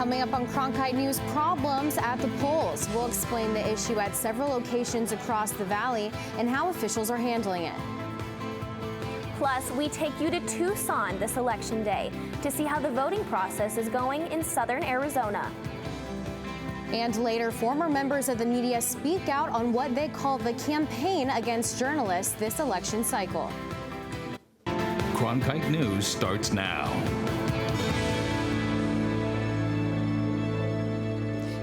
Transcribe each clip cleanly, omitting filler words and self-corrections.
Coming up on Cronkite News, problems at the polls. We'll explain the issue at several locations across the valley and how officials are handling it. Plus, we take you to Tucson this election day to see how the voting process is going in southern Arizona. And later, former members of the media speak out on what they call the campaign against journalists this election cycle. Cronkite News starts now.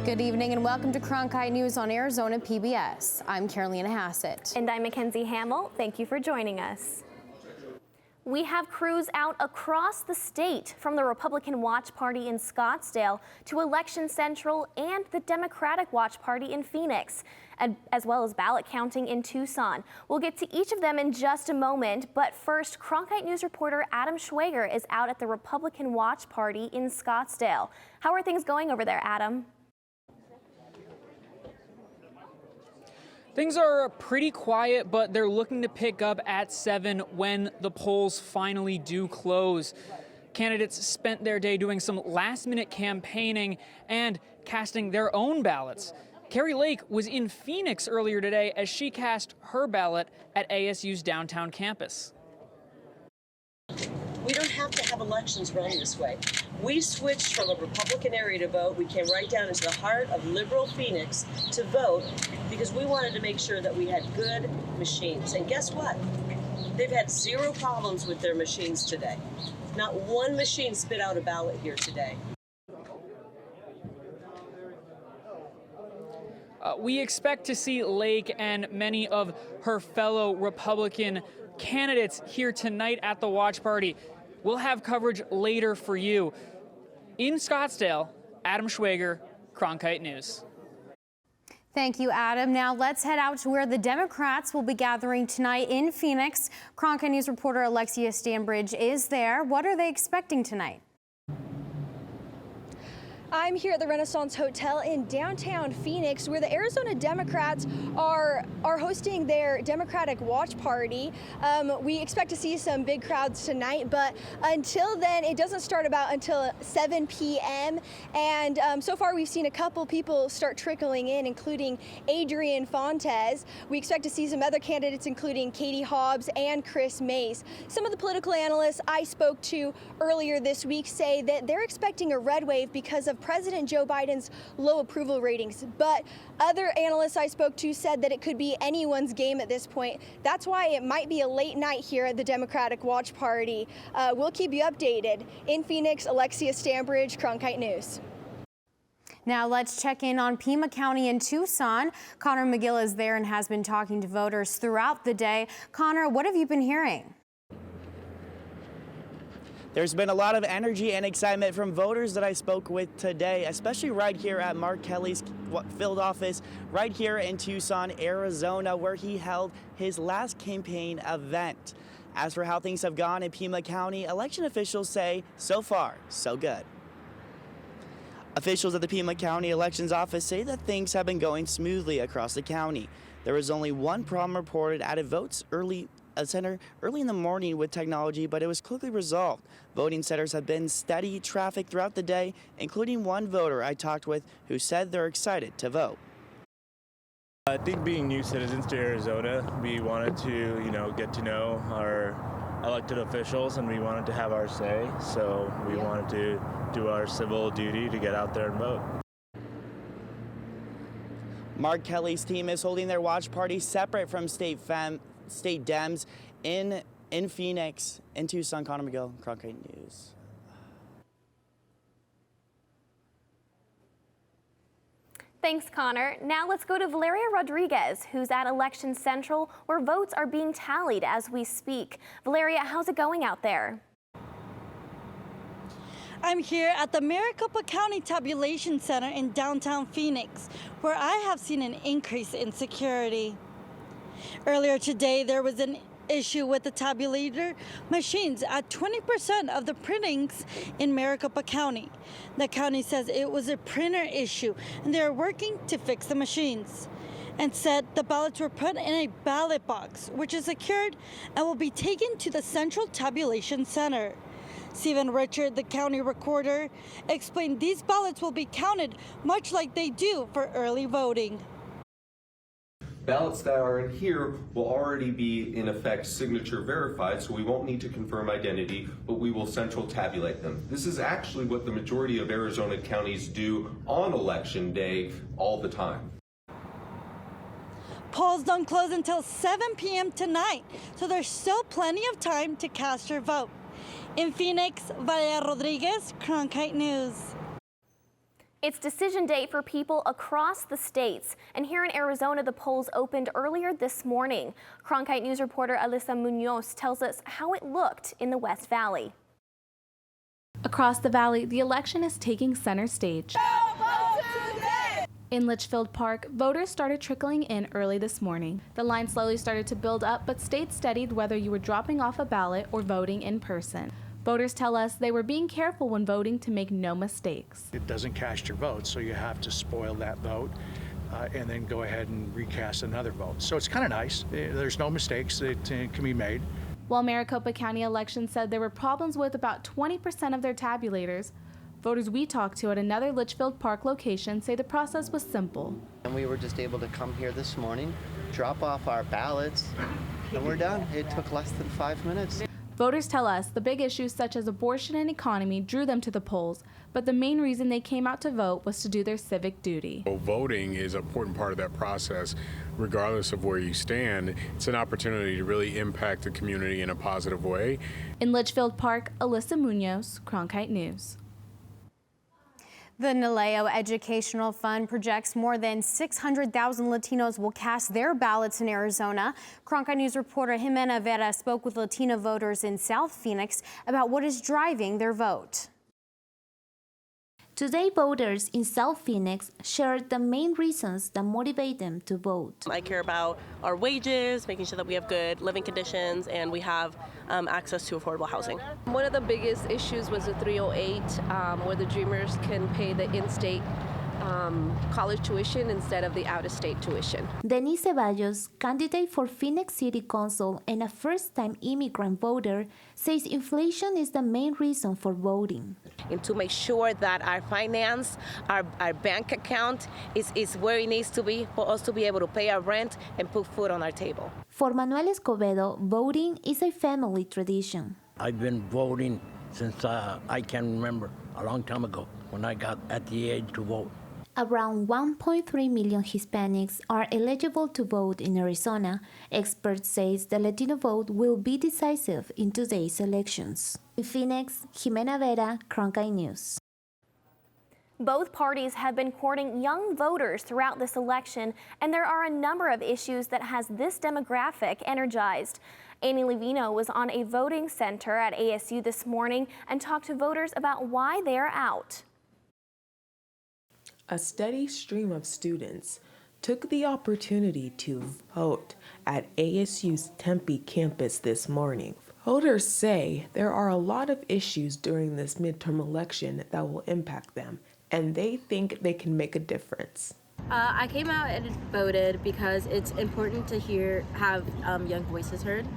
Good evening and welcome to Cronkite News on Arizona PBS. I'm Carolina Hassett. And I'm Mackenzie Hamill. Thank you for joining us. We have crews out across the state, from the Republican Watch Party in Scottsdale to Election Central and the Democratic Watch Party in Phoenix, as well as ballot counting in Tucson. We'll get to each of them in just a moment, but first, Cronkite News reporter Adam Schwager is out at the Republican Watch Party in Scottsdale. How are things going over there, Adam? Things are pretty quiet, but they're looking to pick up at 7 when the polls finally do close. Candidates spent their day doing some last-minute campaigning and casting their own ballots. Carrie Lake was in Phoenix earlier today as she cast her ballot at ASU's downtown campus. We don't have to have elections run this way. We switched from a Republican area to vote. We came right down into the heart of liberal Phoenix to vote because we wanted to make sure that we had good machines. And guess what? They've had zero problems with their machines today. Not one machine spit out a ballot here today. We expect to see Lake and many of her fellow Republican candidates here tonight at the watch party. We'll have coverage later for you. In Scottsdale, Adam Schwager, Cronkite News. Thank you, Adam. Now let's head out to where the Democrats will be gathering tonight in Phoenix. Cronkite News reporter Alexia Stanbridge is there. What are they expecting tonight? I'm here at the Renaissance Hotel in downtown Phoenix, where the Arizona Democrats are hosting their Democratic Watch Party. We expect to see some big crowds tonight, but until then, it doesn't start about until 7 p.m. And so far, we've seen a couple people start trickling in, including Adrian Fontes. We expect to see some other candidates, including Katie Hobbs and Chris Mace. Some of the political analysts I spoke to earlier this week say that they're expecting a red wave because of President Joe Biden's low approval ratings, but other analysts I spoke to said that it could be anyone's game at this point. That's why it might be a late night here at the Democratic Watch Party. We'll keep you updated. In Phoenix, Alexia Stanbridge, Cronkite News. Now let's check in on Pima County in Tucson. Connor McGill is there and has been talking to voters throughout the day. Connor, what have you been hearing? There's been a lot of energy and excitement from voters that I spoke with today, especially right here at Mark Kelly's field office, right here in Tucson, Arizona, where he held his last campaign event. As for how things have gone in Pima County, election officials say so far, so good. Officials at the Pima County Elections Office say that things have been going smoothly across the county. There was only one problem reported at a center early in the morning with technology, but it was quickly resolved. Voting centers have been steady traffic throughout the day, including one voter I talked with who said they're excited to vote. I think being new citizens to Arizona, we wanted to, get to know our elected officials and we wanted to have our say. So we wanted to do our civil duty to get out there and vote. Mark Kelly's team is holding their watch party separate from state Dems in Phoenix. In Tucson, Connor McGill, Cronkite News. Thanks, Connor. Now let's go to Valeria Rodriguez, who's at Election Central, where votes are being tallied as we speak. Valeria, how's it going out there? I'm here at the Maricopa County Tabulation Center in downtown Phoenix, where I have seen an increase in security. Earlier today, there was an issue with the tabulator machines at 20% of the printings in Maricopa County. The county says it was a printer issue, and they are working to fix the machines, and said the ballots were put in a ballot box, which is secured and will be taken to the Central Tabulation Center. Stephen Richard, the county recorder, explained these ballots will be counted much like they do for early voting. Ballots that are in here will already be, in effect, signature verified, so we won't need to confirm identity, but we will central tabulate them. This is actually what the majority of Arizona counties do on election day all the time. Polls don't close until 7 p.m. tonight, so there's still plenty of time to cast your vote. In Phoenix, Valeria Rodriguez, Cronkite News. It's decision day for people across the states. And here in Arizona, the polls opened earlier this morning. Cronkite News reporter Alyssa Munoz tells us how it looked in the West Valley. Across the valley, the election is taking center stage. In Litchfield Park, voters started trickling in early this morning. The line slowly started to build up, but stayed steadied whether you were dropping off a ballot or voting in person. Voters tell us they were being careful when voting to make no mistakes. It doesn't cast your vote, so you have to spoil that vote and then go ahead and recast another vote. So it's kind of nice. There's no mistakes that can be made. While Maricopa County Elections said there were problems with about 20% of their tabulators, voters we talked to at another Litchfield Park location say the process was simple. And we were just able to come here this morning, drop off our ballots, and we're done. It took less than 5 minutes. Voters tell us the big issues such as abortion and economy drew them to the polls, but the main reason they came out to vote was to do their civic duty. Well, voting is an important part of that process. Regardless of where you stand, it's an opportunity to really impact the community in a positive way. In Litchfield Park, Alyssa Munoz, Cronkite News. The Naleo Educational Fund projects more than 600,000 Latinos will cast their ballots in Arizona. Cronkite News reporter Jimena Vera spoke with Latino voters in South Phoenix about what is driving their vote. Today, voters in South Phoenix shared the main reasons that motivate them to vote. I care about our wages, making sure that we have good living conditions, and we have access to affordable housing. One of the biggest issues was the 308, where the Dreamers can pay the in-state college tuition instead of the out-of-state tuition. Denise Ceballos, candidate for Phoenix City Council and a first-time immigrant voter, says inflation is the main reason for voting. And to make sure that our finance, our bank account is where it needs to be for us to be able to pay our rent and put food on our table. For Manuel Escobedo, voting is a family tradition. I've been voting since I can remember, a long time ago, when I got at the age to vote. Around 1.3 million Hispanics are eligible to vote in Arizona. Experts say the Latino vote will be decisive in today's elections. In Phoenix, Jimena Vera, Cronkite News. Both parties have been courting young voters throughout this election, and there are a number of issues that has this demographic energized. Annie Levino was on a voting center at ASU this morning and talked to voters about why they are out. A steady stream of students took the opportunity to vote at ASU's Tempe campus this morning. Voters say there are a lot of issues during this midterm election that will impact them, and they think they can make a difference. I came out and voted because it's important to have young voices heard.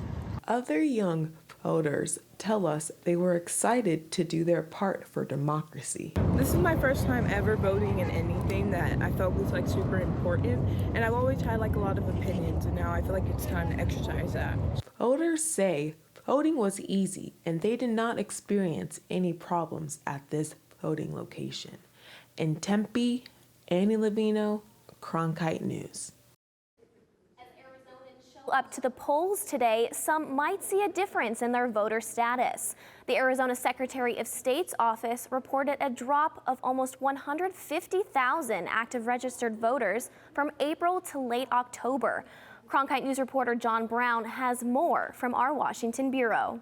Other young voters tell us they were excited to do their part for democracy. This is my first time ever voting in anything that I felt was super important, and I've always had a lot of opinions, and now I feel like it's time to exercise that. Voters say voting was easy and they did not experience any problems at this voting location. In Tempe, Annie Levino, Cronkite News. Up to the polls today, some might see a difference in their voter status. The Arizona Secretary of State's office reported a drop of almost 150,000 active registered voters from April to late October. Cronkite News reporter John Brown has more from our Washington bureau.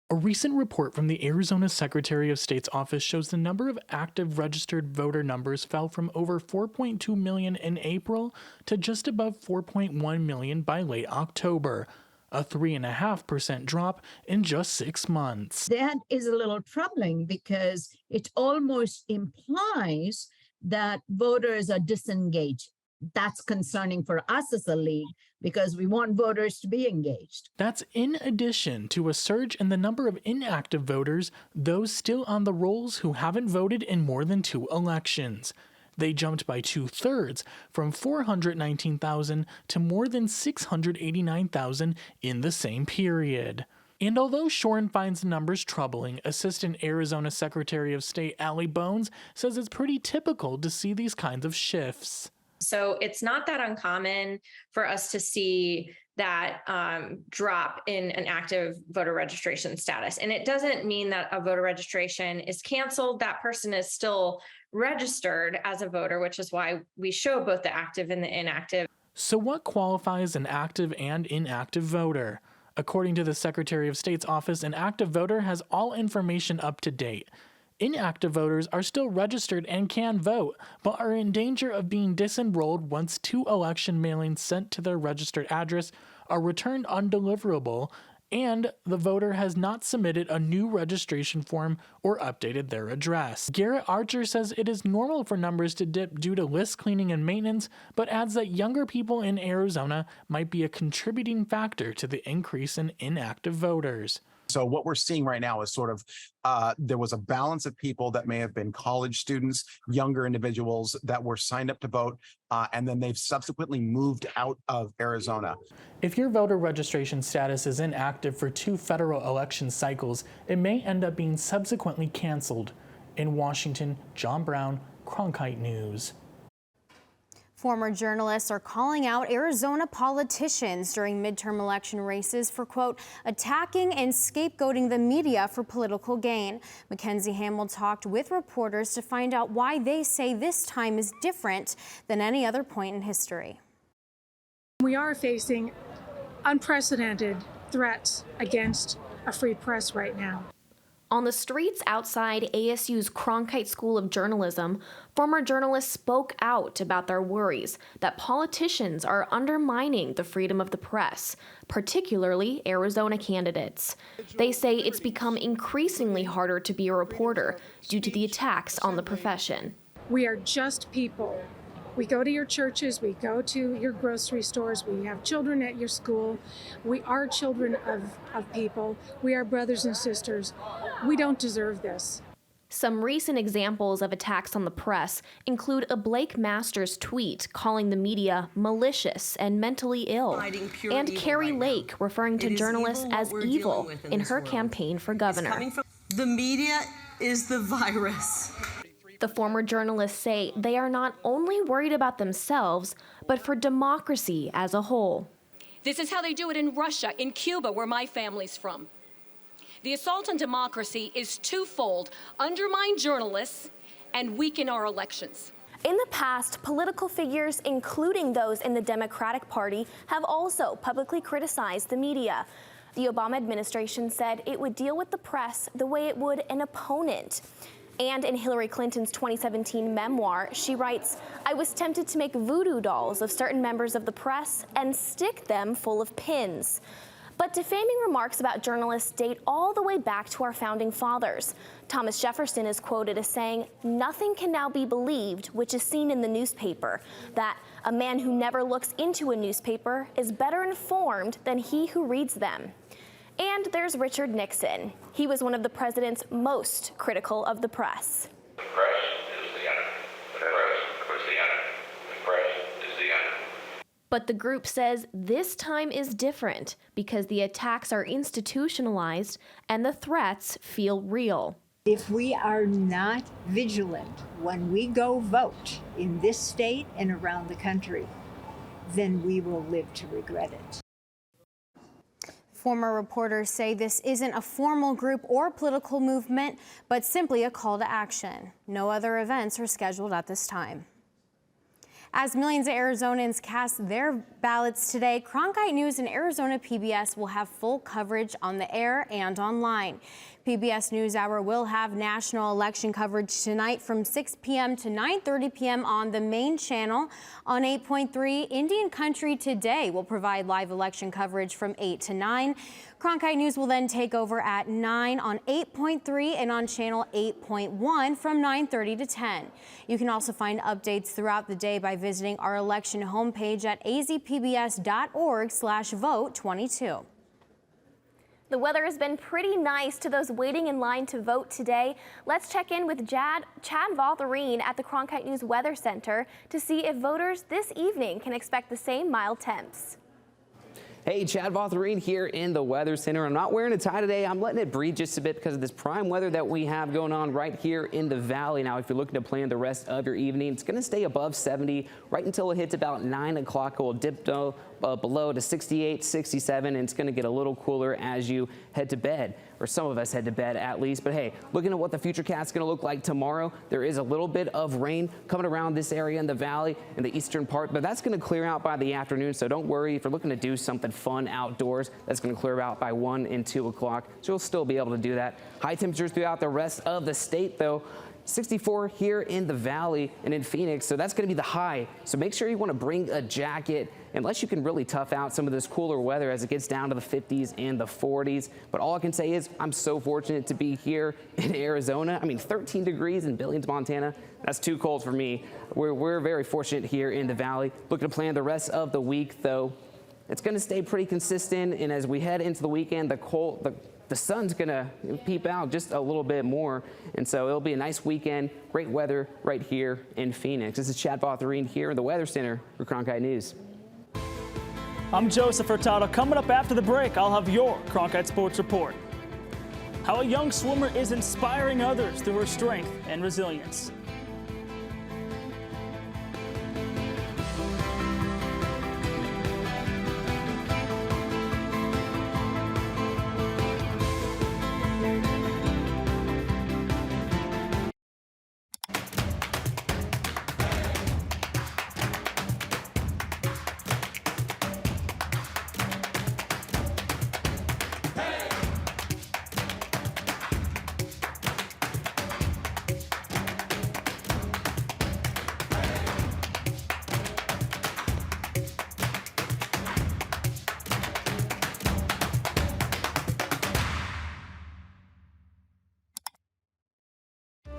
A recent report from the Arizona Secretary of State's office shows the number of active registered voter numbers fell from over 4.2 million in April to just above 4.1 million by late October, a 3.5% drop in just 6 months. That is a little troubling because it almost implies that voters are disengaged. that's concerning for us as a league because we want voters to be engaged. That's in addition to a surge in the number of inactive voters, those still on the rolls who haven't voted in more than 2 elections. They jumped by 2/3, from 419,000 to more than 689,000 in the same period. And although Shorn finds the numbers troubling, Assistant Arizona Secretary of State Allie Bones says it's pretty typical to see these kinds of shifts. So it's not that uncommon for us to see that drop in an active voter registration status. And it doesn't mean that a voter registration is canceled. That person is still registered as a voter, which is why we show both the active and the inactive. So what qualifies an active and inactive voter? According to the Secretary of State's office, an active voter has all information up to date. Inactive voters are still registered and can vote, but are in danger of being disenrolled once 2 election mailings sent to their registered address are returned undeliverable, and the voter has not submitted a new registration form or updated their address. Garrett Archer says it is normal for numbers to dip due to list cleaning and maintenance, but adds that younger people in Arizona might be a contributing factor to the increase in inactive voters. So what we're seeing right now is sort of there was a balance of people that may have been college students, younger individuals that were signed up to vote, and then they've subsequently moved out of Arizona. If your voter registration status is inactive for 2 federal election cycles, it may end up being subsequently canceled. In Washington, John Brown, Cronkite News. Former journalists are calling out Arizona politicians during midterm election races for, quote, attacking and scapegoating the media for political gain. Mackenzie Hamill talked with reporters to find out why they say this time is different than any other point in history. We are facing unprecedented threats against a free press right now. On the streets outside ASU's Cronkite School of Journalism, former journalists spoke out about their worries that politicians are undermining the freedom of the press, particularly Arizona candidates. They say it's become increasingly harder to be a reporter due to the attacks on the profession. We are just people. We go to your churches, we go to your grocery stores, we have children at your school. We are children of people. We are brothers and sisters. We don't deserve this. Some recent examples of attacks on the press include a Blake Masters tweet calling the media malicious and mentally ill, and Carrie Lake referring to journalists as evil in her campaign for governor. The media is the virus. The former journalists say they are not only worried about themselves, but for democracy as a whole. This is how they do it in Russia, in Cuba, where my family's from. The assault on democracy is twofold: undermine journalists and weaken our elections. In the past, political figures, including those in the Democratic Party, have also publicly criticized the media. The Obama administration said it would deal with the press the way it would an opponent. And in Hillary Clinton's 2017 memoir, she writes, "I was tempted to make voodoo dolls of certain members of the press and stick them full of pins." But defaming remarks about journalists date all the way back to our founding fathers. Thomas Jefferson is quoted as saying, "Nothing can now be believed which is seen in the newspaper, that a man who never looks into a newspaper is better informed than he who reads them." And there's Richard Nixon. He was one of the president's most critical of the press. The press is the enemy. The press is the enemy. The press is the enemy. But the group says this time is different because the attacks are institutionalized and the threats feel real. If we are not vigilant when we go vote in this state and around the country, then we will live to regret it. Former reporters say this isn't a formal group or political movement, but simply a call to action. No other events are scheduled at this time. As millions of Arizonans cast their ballots today, Cronkite News and Arizona PBS will have full coverage on the air and online. PBS NewsHour will have national election coverage tonight from 6 p.m. to 9:30 p.m. on the main channel. On 8.3, Indian Country Today will provide live election coverage from 8 to 9. Cronkite News will then take over at 9 on 8.3 and on channel 8.1 from 9:30 to 10. You can also find updates throughout the day by visiting our election homepage at azpbs.org/vote22. The weather has been pretty nice to those waiting in line to vote today. Let's check in with Chad Votherine at the Cronkite News Weather Center to see if voters this evening can expect the same mild temps. Hey, Chad Votherine here in the Weather Center. I'm not wearing a tie today. I'm letting it breathe just a bit because of this prime weather that we have going on right here in the valley. Now, if you're looking to plan the rest of your evening, it's going to stay above 70 right until it hits about 9 o'clock. It will dip below to 68, 67, and it's going to get a little cooler as you head to bed, or some of us head to bed at least. But hey, looking at what the futurecast is going to look like tomorrow, there is a little bit of rain coming around this area in the valley in the eastern part, but that's going to clear out by the afternoon. So don't worry if you're looking to do something fun outdoors. That's going to clear out by 1 and 2 o'clock. So you'll still be able to do that. High temperatures throughout the rest of the state, though. 64 here in the valley and in Phoenix, so that's going to be the high. So make sure you want to bring a jacket unless you can really tough out some of this cooler weather as it gets down to the 50s and the 40s. But all I can say is I'm so fortunate to be here in Arizona. I mean, 13 degrees in Billings, Montana. That's too cold for me. We're very fortunate here in the valley. Looking to plan the rest of the week, though. It's going to stay pretty consistent, and as we head into the weekend, the sun's going to peep out just a little bit more, and so it'll be a nice weekend. Great weather right here in Phoenix. This is Chad Votherine here in the Weather Center for Cronkite News. I'm Joseph Hurtado. Coming up after the break, I'll have your Cronkite Sports Report. How a young swimmer is inspiring others through her strength and resilience.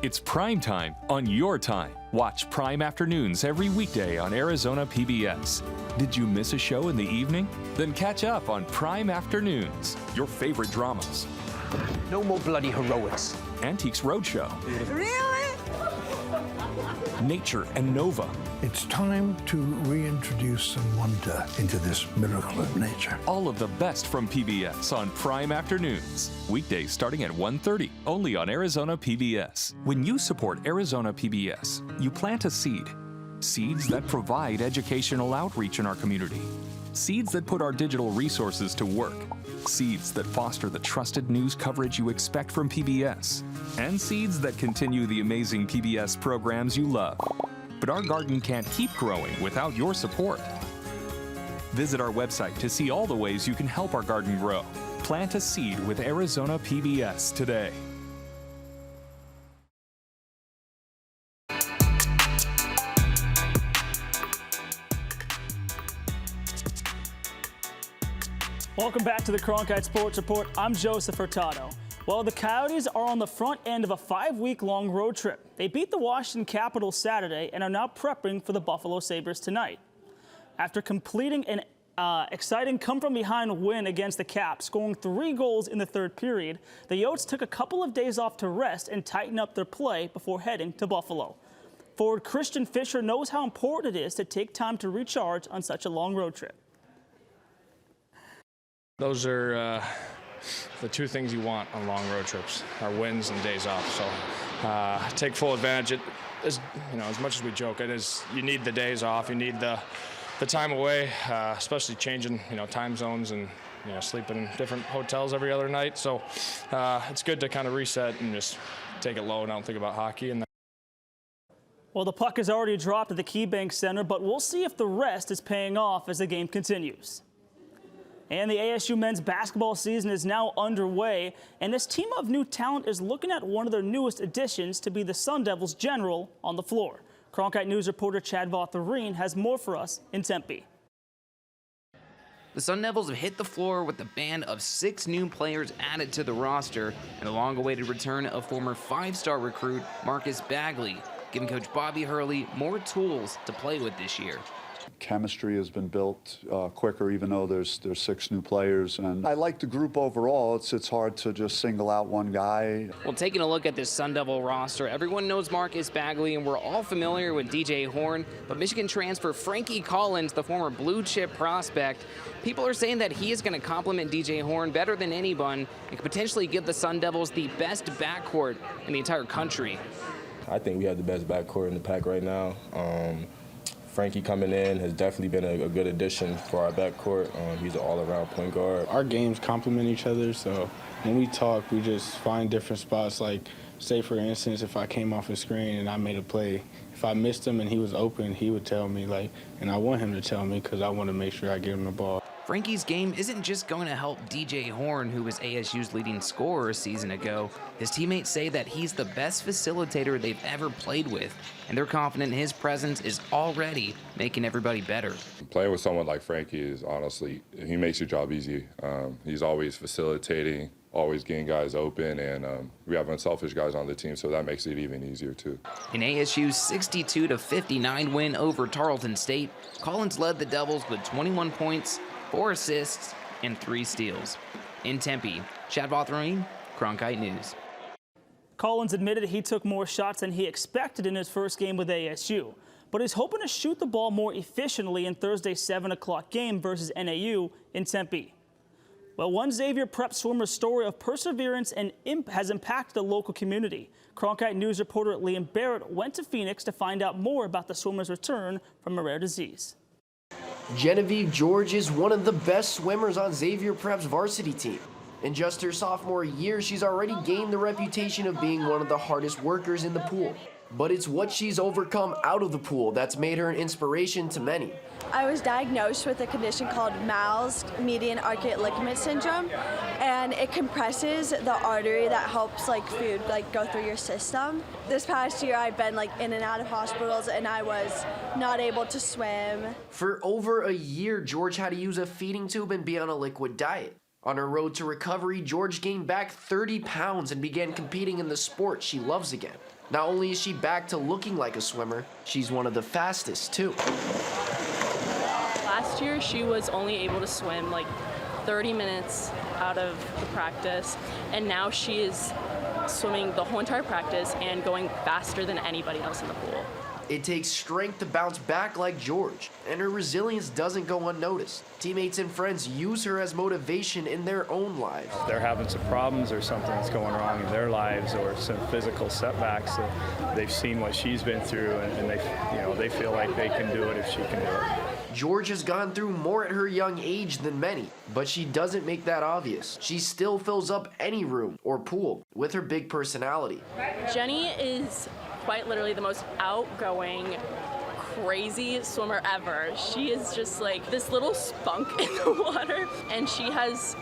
It's prime time on your time. Watch Prime Afternoons every weekday on Arizona PBS. Did you miss a show in the evening? Then catch up on Prime Afternoons. Your favorite dramas. No more bloody heroics. Antiques Roadshow. Really? Nature and Nova. It's time to reintroduce some wonder into this miracle of nature. All of the best from PBS on Prime Afternoons. Weekdays starting at 1:30, only on Arizona PBS. When you support Arizona PBS, you plant a seed. Seeds that provide educational outreach in our community. Seeds that put our digital resources to work. Seeds that foster the trusted news coverage you expect from PBS. And seeds that continue the amazing PBS programs you love. But our garden can't keep growing without your support. Visit our website to see all the ways you can help our garden grow. Plant a seed with Arizona PBS today. Welcome back to the Cronkite Sports Report. I'm Joseph Hurtado. Well, the Coyotes are on the front end of a 5-week-long road trip. They beat the Washington Capitals Saturday and are now prepping for the Buffalo Sabres tonight. After completing an exciting come-from-behind win against the Caps, scoring 3 goals in the third period, the Yotes took a couple of days off to rest and tighten up their play before heading to Buffalo. Forward Christian Fischer knows how important it is to take time to recharge on such a long road trip. Those are the two things you want on long road trips, are wins and days off. So take full advantage. As much as we joke, it is, you need the days off, you need the time away, especially changing, time zones and, sleeping in different hotels every other night. So it's good to kind of reset and just take it low and not think about hockey. And Well, the puck is already dropped at the KeyBank Center, but we'll see if the rest is paying off as the game continues. And the ASU men's basketball season is now underway, and this team of new talent is looking at one of their newest additions to be the Sun Devils' general on the floor. Cronkite News reporter Chad Votherine has more for us in Tempe. The Sun Devils have hit the floor with the band of 6 new players added to the roster and the long-awaited return of former 5-star recruit Marcus Bagley. giving Coach Bobby Hurley more tools to play with this year. Chemistry has been built quicker, even though there's 6 new players. And I like the group overall. It's hard to just single out one guy. Well, taking a look at this Sun Devil roster, everyone knows Marcus Bagley, and we're all familiar with DJ Horn. But Michigan transfer Frankie Collins, the former blue chip prospect, people are saying that he is going to complement DJ Horn better than anyone and could potentially give the Sun Devils the best backcourt in the entire country. I think we have the best backcourt in the pack right now. Frankie coming in has definitely been a good addition for our backcourt. He's an all-around point guard. Our games complement each other, so when we talk, we just find different spots. Like, say for instance, if I came off a screen and I made a play, if I missed him and he was open, he would tell me, and I want him to tell me because I want to make sure I give him the ball. Frankie's game isn't just going to help DJ Horn, who was ASU's leading scorer a season ago. His teammates say that he's the best facilitator they've ever played with, and they're confident his presence is already making everybody better. Playing with someone like Frankie is honestly, he makes your job easy. He's always facilitating, always getting guys open, and we have unselfish guys on the team, so that makes it even easier too. In ASU's 62-59 win over Tarleton State, Collins led the Devils with 21 points, 4 assists, and 3 steals. In Tempe, Chad Vothroin, Cronkite News. Collins admitted he took more shots than he expected in his first game with ASU, but he's hoping to shoot the ball more efficiently in Thursday's 7 o'clock game versus NAU in Tempe. Well, one Xavier Prep swimmer's story of perseverance and has impacted the local community. Cronkite News reporter Liam Barrett went to Phoenix to find out more about the swimmer's return from a rare disease. Genevieve George is one of the best swimmers on Xavier Prep's varsity team. In just her sophomore year, she's already gained the reputation of being one of the hardest workers in the pool. But it's what she's overcome out of the pool that's made her an inspiration to many. I was diagnosed with a condition called MALS, median arcuate ligament syndrome, and it compresses the artery that helps food go through your system. This past year I've been in and out of hospitals and I was not able to swim. For over a year, George had to use a feeding tube and be on a liquid diet. On her road to recovery, George gained back 30 pounds and began competing in the sport she loves again. Not only is she back to looking like a swimmer, she's one of the fastest too. Last year, she was only able to swim 30 minutes out of the practice, and now she is swimming the whole entire practice and going faster than anybody else in the pool. It takes strength to bounce back like George, and her resilience doesn't go unnoticed. Teammates and friends use her as motivation in their own lives. They're having some problems or something that's going wrong in their lives or some physical setbacks. They've seen what she's been through, and they feel like they can do it if she can do it. George has gone through more at her young age than many, but she doesn't make that obvious. She still fills up any room or pool with her big personality. Jenny is quite literally the most outgoing, crazy swimmer ever. She is just this little spunk in the water, and she has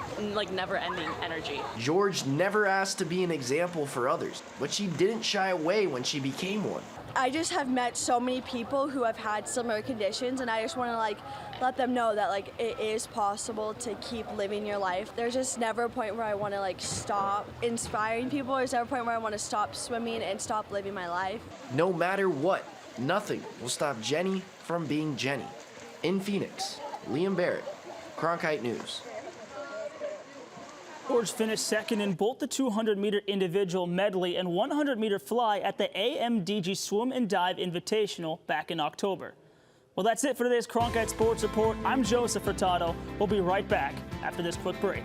never-ending energy. George never asked to be an example for others, but she didn't shy away when she became one. I just have met so many people who have had similar conditions, and I just want to let them know that it is possible to keep living your life. There's just never a point where I want to stop inspiring people. There's never a point where I want to stop swimming and stop living my life. No matter what, nothing will stop Jenny from being Jenny. In Phoenix, Liam Barrett, Cronkite News. George finished second in both the 200-meter individual medley and 100-meter fly at the AMDG Swim and Dive Invitational back in October. Well, that's it for today's Cronkite Sports Report. I'm Joseph Furtado. We'll be right back after this quick break.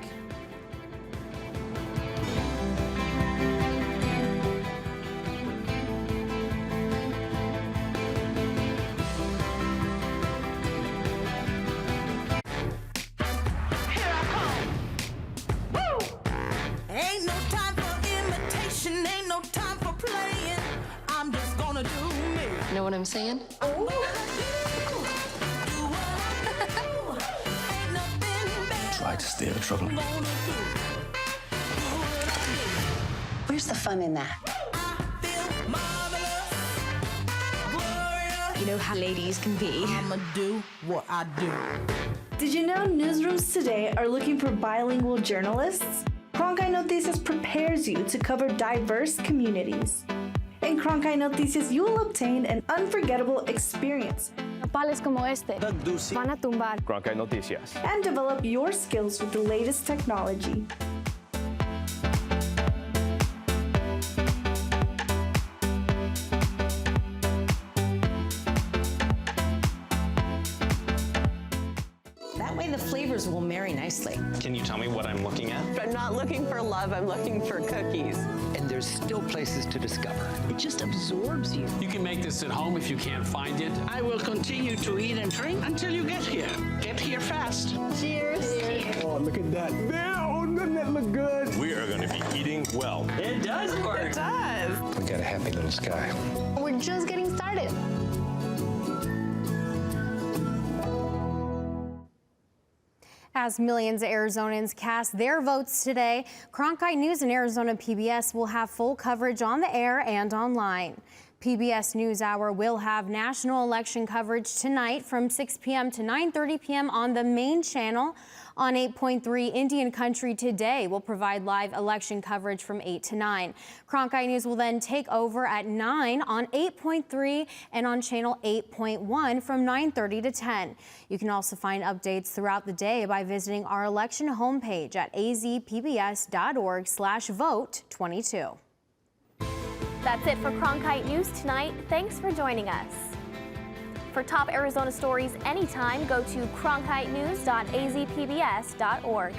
Ain't no time for imitation, ain't no time for playing. I'm just gonna do me. Know what I'm saying? Try to steer the trouble. Where's the fun in that? You know how ladies can be. I'ma do what I do. Did you know newsrooms today are looking for bilingual journalists? Cronkite Noticias prepares you to cover diverse communities. In Cronkite Noticias, you will obtain an unforgettable experience Nopales como este van a tumbar. Cronkite Noticias. and develop your skills with the latest technology. That way the flavors will marry nicely. Can you tell me what I'm looking at? I'm not looking for love, I'm looking for cookies. And there's still places to discover. It just absorbs you. You can make this at home if you can't find it. I will continue to eat and drink until you get here. Get here fast. Cheers. Oh, look at that. Damn, doesn't that look good? We are going to be eating well. It does work. It does. We got a happy little sky. We're just getting started. As millions of Arizonans cast their votes today, Cronkite News and Arizona PBS will have full coverage on the air and online. PBS NewsHour will have national election coverage tonight from 6 p.m. to 9:30 p.m. on the main channel. On 8.3 Indian Country Today will provide live election coverage from 8 to 9. Cronkite News will then take over at 9 on 8.3 and on channel 8.1 from 9:30 to 10. You can also find updates throughout the day by visiting our election homepage at azpbs.org/vote22. That's it for Cronkite News tonight. Thanks for joining us. For top Arizona stories anytime, go to cronkitenews.azpbs.org.